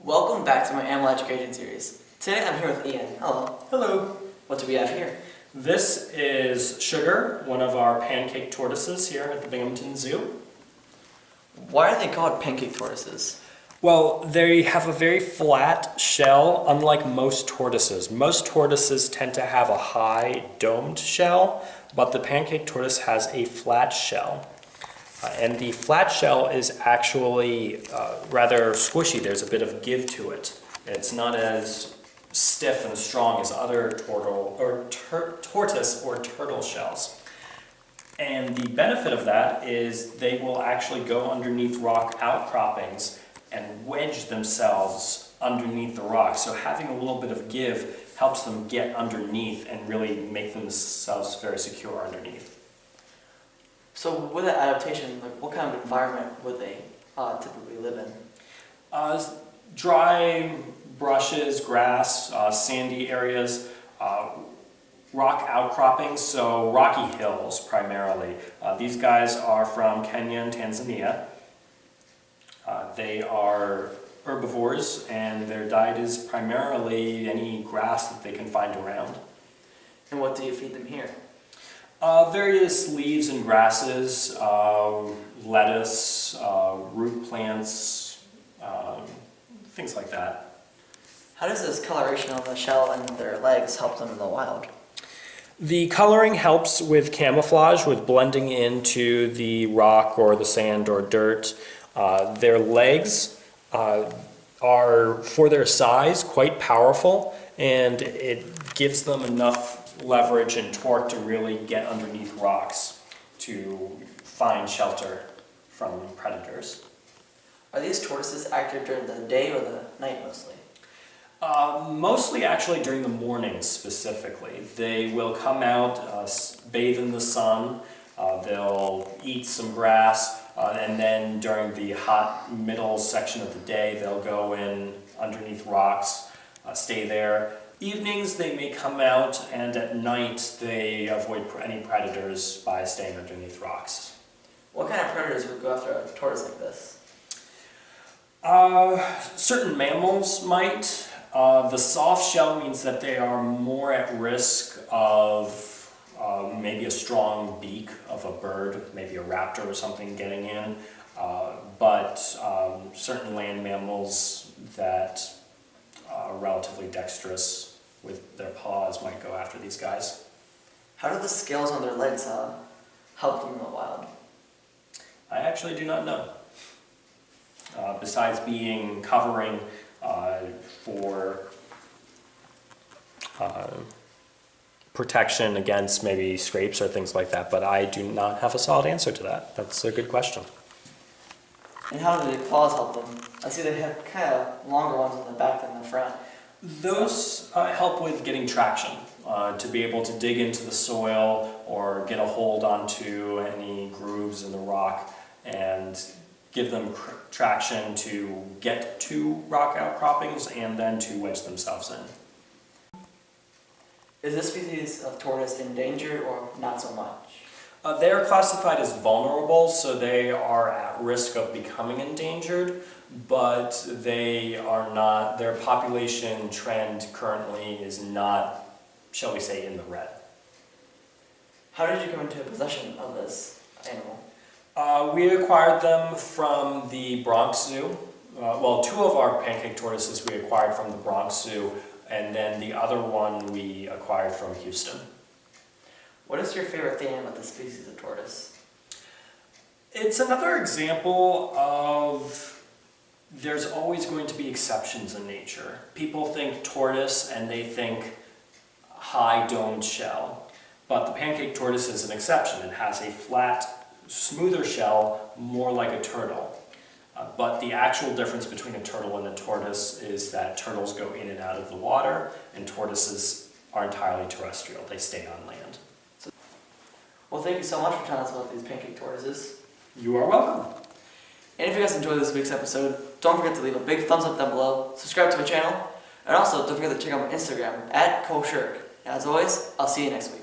Welcome back to my animal education series. Today I'm here with Ian. Hello. Hello. What do we have here? This is Sugar, one of our pancake tortoises here at the Binghamton Zoo. Why are they called pancake tortoises? Well, they have a very flat shell, unlike most tortoises. Most tortoises tend to have a high domed shell, but the pancake tortoise has a flat shell. And the flat shell is actually rather squishy. There's a bit of give to it. It's not as stiff and strong as other tortoise or turtle shells. And the benefit of that is they will actually go underneath rock outcroppings and wedge themselves underneath the rock. So having a little bit of give helps them get underneath and really make themselves very secure underneath. So with that adaptation, what kind of environment would they typically live in? Dry brushes, grass, sandy areas, rock outcroppings, so rocky hills primarily. These guys are from Kenya and Tanzania. They are herbivores, and their diet is primarily any grass that they can find around. And what do you feed them here? Various leaves and grasses, lettuce, root plants, things like that. How does this coloration on the shell and their legs help them in the wild? The coloring helps with camouflage, with blending into the rock or the sand or dirt. Their legs are, for their size, quite powerful, and it gives them enough leverage and torque to really get underneath rocks to find shelter from predators. Are these tortoises active during the day or the night mostly? Mostly actually during the mornings specifically. They will come out, bathe in the sun, they'll eat some grass, and then during the hot middle section of the day they'll go in underneath rocks, stay there. Evenings they may come out, and at night they avoid any predators by staying underneath rocks. What kind of predators would go after a tortoise like this? Certain mammals might. The soft shell means that they are more at risk of maybe a strong beak of a bird, maybe a raptor or something getting in, but certain land mammals that are relatively dexterous with their paws might go after these guys. How do the scales on their legs help them in the wild? I actually do not know. Besides being covering for protection against maybe scrapes or things like that, but I do not have a solid answer to that. That's a good question. And how do the claws help them? I see they have kind of longer ones in the back than the front. Those help with getting traction, to be able to dig into the soil or get a hold onto any grooves in the rock and give them traction to get to rock outcroppings and then to wedge themselves in. Is this species of tortoise endangered or not so much? They are classified as vulnerable, so they are at risk of becoming endangered, but they are not, their population trend currently is not, shall we say, in the red. How did you come into possession of this animal? We acquired them from the Bronx Zoo. Well, two of our pancake tortoises we acquired from the Bronx Zoo, and then the other one we acquired from Houston. What is your favorite thing about this species of tortoise? It's another example of there's always going to be exceptions in nature. People think tortoise and they think high domed shell, but the pancake tortoise is an exception. It has a flat, smoother shell, more like a turtle. But the actual difference between a turtle and a tortoise is that turtles go in and out of the water, and tortoises are entirely terrestrial. They stay on land. Well, thank you so much for telling us about these pancake tortoises. You are welcome. And if you guys enjoyed this week's episode, don't forget to leave a big thumbs up down below, subscribe to my channel, and also don't forget to check out my Instagram, @ColeShirk. As always, I'll see you next week.